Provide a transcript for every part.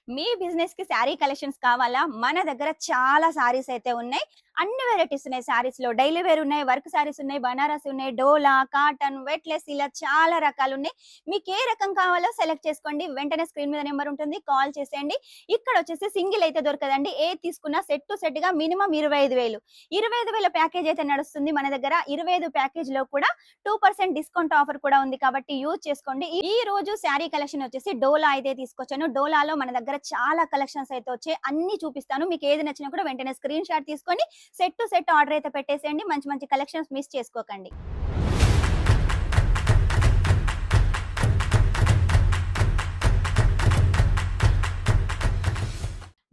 మీ business కి sari collections కావాలా? మన దగ్గర చాలా సారీస్ అయితే ఉన్నాయి. అన్ని వెరైటీస్ ఉన్నాయి సారీస్ లో. డైలీ వేర్ ఉన్నాయి, వర్క్ సారీస్ ఉన్నాయి, బనారసి ఉన్నాయి, డోలా, కాటన్, వెట్లెస్ ఇలా చాలా రకాలు ఉన్నాయి. మీకు ఏ రకం కావాలో సెలెక్ట్ చేసుకోండి. వెంటనే స్క్రీన్ మీద నెంబర్ ఉంటుంది, కాల్ చేసేయండి. ఇక్కడ వచ్చేసి సింగిల్ అయితే దొరకదండి. ఏ తీసుకున్నా సెట్ టు సెట్ గా మినిమం 25,000. 25,000 ప్యాకేజ్ అయితే నడుస్తుంది మన దగ్గర. 25 ప్యాకేజ్ లో కూడా 2% డిస్కౌంట్ ఆఫర్ కూడా ఉంది కాబట్టి యూజ్ చేసుకోండి. ఈ రోజు శారీ కలెక్షన్ వచ్చేసి డోలా అయితే తీసుకొచ్చాను. డోలాలో మన దగ్గర చాలా కలెక్షన్స్ అయితే వచ్చాయి. అన్ని చూపిస్తాను. మీకు ఏది నచ్చినా కూడా వెంటనే స్క్రీన్ షాట్ తీసుకొని సెట్ టు సెట్ ఆర్డర్ అయితే పెట్టేసేయండి. మంచి మంచి కలెక్షన్స్ మిస్ చేసుకోకండి.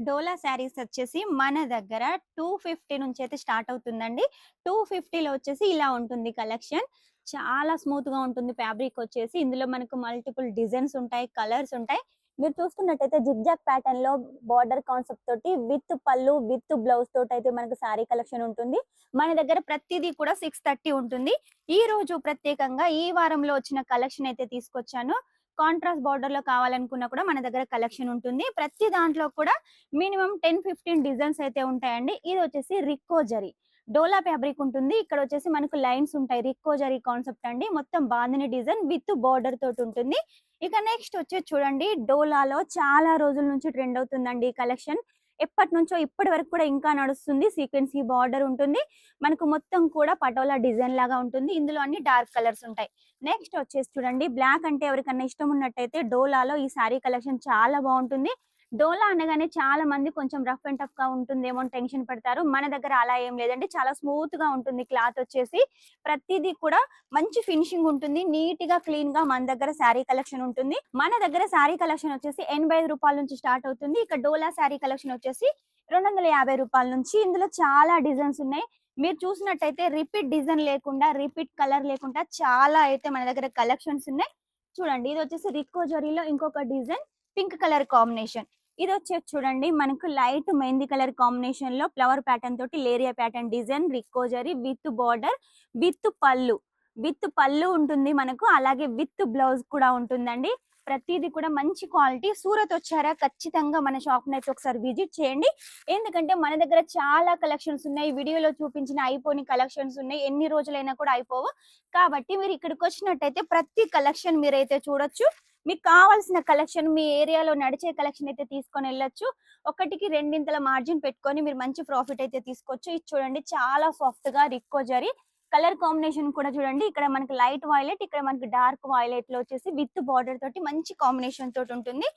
డోలా శారీస్ వచ్చేసి మన దగ్గర 250 నుంచి అయితే స్టార్ట్ అవుతుందండి. 250లో వచ్చేసి ఇలా ఉంటుంది కలెక్షన్. చాలా స్మూత్ గా ఉంటుంది ఫ్యాబ్రిక్ వచ్చేసి. ఇందులో మనకు మల్టిపుల్ డిజైన్స్ ఉంటాయి, కలర్స్ ఉంటాయి. మీరు చూసుకున్నట్టయితే జిగ్జాగ్ ప్యాటర్న్ లో బార్డర్ కాన్సెప్ట్ తోటి విత్ పళ్ళు విత్ బ్లౌజ్ తోటి అయితే మనకు శారీ కలెక్షన్ ఉంటుంది. మన దగ్గర ప్రతిదీ కూడా 630 ఉంటుంది. ఈ రోజు ప్రత్యేకంగా ఈ వారంలో వచ్చిన కలెక్షన్ అయితే తీసుకొచ్చాను. కాంట్రాస్ట్ బార్డర్ లో కావాలనుకున్నా కూడా మన దగ్గర కలెక్షన్ ఉంటుంది. ప్రతి దాంట్లో కూడా మినిమం 10-15 డిజైన్స్ అయితే ఉంటాయండి. ఇది వచ్చేసి రిక్కో జరీ డోలా ఫ్యాబ్రిక్ ఉంటుంది. ఇక్కడ వచ్చేసి మనకు లైన్స్ ఉంటాయి. రిక్కో జరీ కాన్సెప్ట్ అండి. మొత్తం బాందిని డిజైన్ విత్ బార్డర్ తోటి ఉంటుంది. ఇక నెక్స్ట్ వచ్చేసి చూడండి, డోలాలో చాలా రోజుల నుంచి ట్రెండ్ అవుతుందండి ఈ కలెక్షన్. ఎప్పటి నుంచో ఇప్పటి వరకు కూడా ఇంకా నడుస్తుంది. సీక్వెన్సీ బార్డర్ ఉంటుంది. మనకు మొత్తం కూడా పటోలా డిజైన్ లాగా ఉంటుంది. ఇందులో అన్ని డార్క్ కలర్స్ ఉంటాయి. నెక్స్ట్ వచ్చేసి చూడండి, బ్లాక్ అంటే ఎవరికన్నా ఇష్టం ఉన్నట్టయితే డోలాలో ఈ శారీ కలెక్షన్ చాలా బాగుంటుంది. డోలా అనగానే చాలా మంది కొంచెం రఫ్ అండ్ టఫ్ గా ఉంటుందేమో అని టెన్షన్ పడతారు. మన దగ్గర అలా ఏం లేదండి. చాలా స్మూత్ గా ఉంటుంది క్లాత్ వచ్చేసి. ప్రతిదీ కూడా మంచి ఫినిషింగ్ ఉంటుంది. నీట్ గా క్లీన్ గా మన దగ్గర శారీ కలెక్షన్ ఉంటుంది. మన దగ్గర శారీ కలెక్షన్ వచ్చేసి 85 రూపాయల నుంచి స్టార్ట్ అవుతుంది. ఇక డోలా శారీ కలెక్షన్ వచ్చేసి 250 రూపాయల నుంచి. ఇందులో చాలా డిజైన్స్ ఉన్నాయి. మీరు చూసినట్టయితే రిపీట్ డిజైన్ లేకుండా, రిపీట్ కలర్ లేకుండా చాలా అయితే మన దగ్గర కలెక్షన్స్ ఉన్నాయి. చూడండి, ఇది వచ్చేసి రిక్కో జరీలో ఇంకొక డిజైన్, పింక్ కలర్ కాంబినేషన్. ఇది వచ్చేసి చూడండి, మనకు లైట్ మెహందీ కలర్ కాంబినేషన్ లో ఫ్లవర్ ప్యాటర్న్ తోటి లేరియా ప్యాటర్న్ డిజైన్, రిక్కో జరీ విత్ బార్డర్ విత్ పళ్ళు ఉంటుంది మనకు. అలాగే విత్ బ్లౌజ్ కూడా ఉంటుందండి. ప్రతిదీ కూడా మంచి క్వాలిటీ. సూరత్ వచ్చారా ఖచ్చితంగా మన షాప్ నైతే ఒకసారి విజిట్ చేయండి. ఎందుకంటే మన దగ్గర చాలా కలెక్షన్స్ ఉన్నాయి. వీడియోలో చూపించిన అయిపోని కలెక్షన్స్ ఉన్నాయి. ఎన్ని రోజులైనా కూడా అయిపోవు. కాబట్టి మీరు ఇక్కడికి వచ్చినట్టయితే ప్రతి కలెక్షన్ మీరైతే చూడొచ్చు. మీకు కావాల్సిన కలెక్షన్ మీ ఏరియాలో నడిచే కలెక్షన్ అయితే తీసుకొని వెళ్ళొచ్చు. ఒకటికి రెండింతల మార్జిన్ పెట్టుకొని మీరు మంచి ప్రాఫిట్ అయితే తీసుకోవచ్చు. ఇది చూడండి, చాలా సాఫ్ట్ గా రిక్కో జరీ. కలర్ కాంబినేషన్ కూడా చూడండి, ఇక్కడ మనకి లైట్ వైలెట్, ఇక్కడ మనకి డార్క్ వైలెట్ లో వచ్చేసి విత్ బార్డర్ తోటి మంచి కాంబినేషన్ తోటి ఉంటుంది.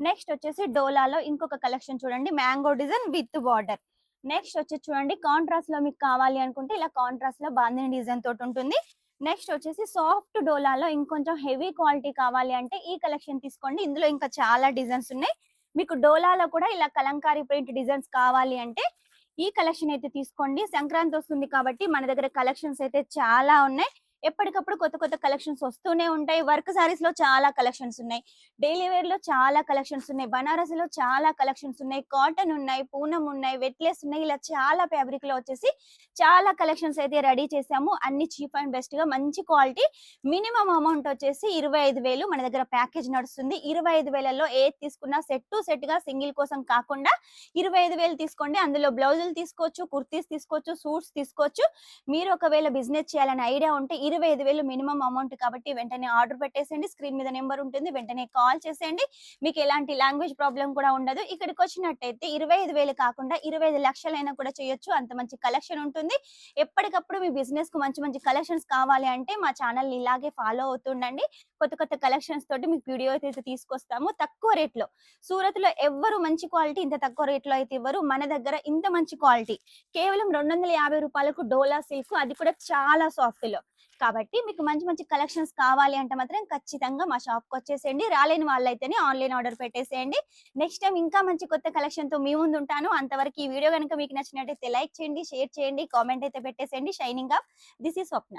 నెక్స్ట్ వచ్చేసి డోలాలో ఇంకొక కలెక్షన్ చూడండి, mango design with border. Next వచ్చేసి చూడండి, కాంట్రాస్ట్ లో మీకు కావాలి అనుకుంటే ఇలా కాంట్రాస్ట్ లో బాందిని డిజైన్ తోటి ఉంటుంది. నెక్స్ట్ వచ్చేసి సాఫ్ట్ డోలాలో ఇంకొంచెం హెవీ క్వాలిటీ కావాలి అంటే ఈ కలెక్షన్ తీసుకోండి. ఇందులో ఇంకా చాలా డిజైన్స్ ఉన్నాయి. మీకు డోలాలో కూడా ఇలా కలంకారీ ప్రింట్ డిజైన్స్ కావాలి అంటే ఈ కలెక్షన్ అయితే తీసుకోండి. సంక్రాంతి వస్తుంది కాబట్టి మన దగ్గర కలెక్షన్స్ అయితే చాలా ఉన్నాయి. ఎప్పటికప్పుడు కొత్త కొత్త కలెక్షన్స్ వస్తూనే ఉంటాయి. వర్క్ సారీస్ లో చాలా కలెక్షన్స్ ఉన్నాయి. డైలీ వేర్ లో చాలా కలెక్షన్స్ ఉన్నాయి. బనారసిలో చాలా కలెక్షన్స్ ఉన్నాయి. కాటన్ ఉన్నాయి, పూనం ఉన్నాయి, వెట్లెస్ ఉన్నాయి. ఇలా చాలా ఫ్యాబ్రిక్ లో వచ్చేసి చాలా కలెక్షన్స్ అయితే రెడీ చేసాము. అన్ని చీప్ అండ్ బెస్ట్ గా మంచి క్వాలిటీ. మినిమం అమౌంట్ వచ్చేసి 25,000 మన దగ్గర ప్యాకేజ్ నడుస్తుంది. 25,000లో ఏది తీసుకున్నా సెట్ టు సెట్ గా సింగిల్ కోసం కాకుండా 25,000 తీసుకోండి. అందులో బ్లౌజులు తీసుకోవచ్చు, కుర్తీస్ తీసుకోవచ్చు, సూట్స్ తీసుకోవచ్చు. మీరు ఒకవేళ బిజినెస్ చేయాలని ఐడియా ఉంటే 25,000 మినిమం అమౌంట్ కాబట్టి వెంటనే ఆర్డర్ పెట్టేసేయండి. స్క్రీన్ మీద నెంబర్ ఉంటుంది, వెంటనే కాల్ చేసేయండి. మీకు ఎలాంటి లాంగ్వేజ్ ప్రాబ్లం కూడా ఉండదు. ఇక్కడికి వచ్చినట్టయితే 25,000 కాకుండా 25 లక్షలైనా కూడా చేయొచ్చు. అంత మంచి కలెక్షన్ ఉంటుంది. ఎప్పటికప్పుడు మీ బిజినెస్ కు మంచి మంచి కలెక్షన్స్ కావాలి అంటే మా ఛానల్ ఇలాగే ఫాలో అవుతుండండి. కొత్త కొత్త కలెక్షన్స్ తోటి మీకు వీడియో అయితే తీసుకొస్తాము తక్కువ రేట్ లో. సూరత్ లో ఎవ్వరు మంచి క్వాలిటీ ఇంత తక్కువ రేట్ లో అయితే ఇవ్వరు. మన దగ్గర ఇంత మంచి క్వాలిటీ కేవలం 250 రూపాయలకు డోలా సిల్క్, అది కూడా చాలా సాఫ్ట్ లో. కాబట్టి మీకు మంచి మంచి కలెక్షన్స్ కావాలి అంటే మాత్రం ఖచ్చితంగా మా షాప్ కి వచ్చేసేయండి. రాలేని వాళ్ళైతేనే ఆన్లైన్ ఆర్డర్ పెట్టేసేయండి. నెక్స్ట్ టైం ఇంకా మంచి కొత్త కలెక్షన్ తో మీ ముందు ఉంటాను. అంతవరకు ఈ వీడియో కనుక మీకు నచ్చినట్టయితే లైక్ చేయండి, షేర్ చేయండి, కామెంట్ అయితే పెట్టేసేయండి. Shining up, this is Swapna.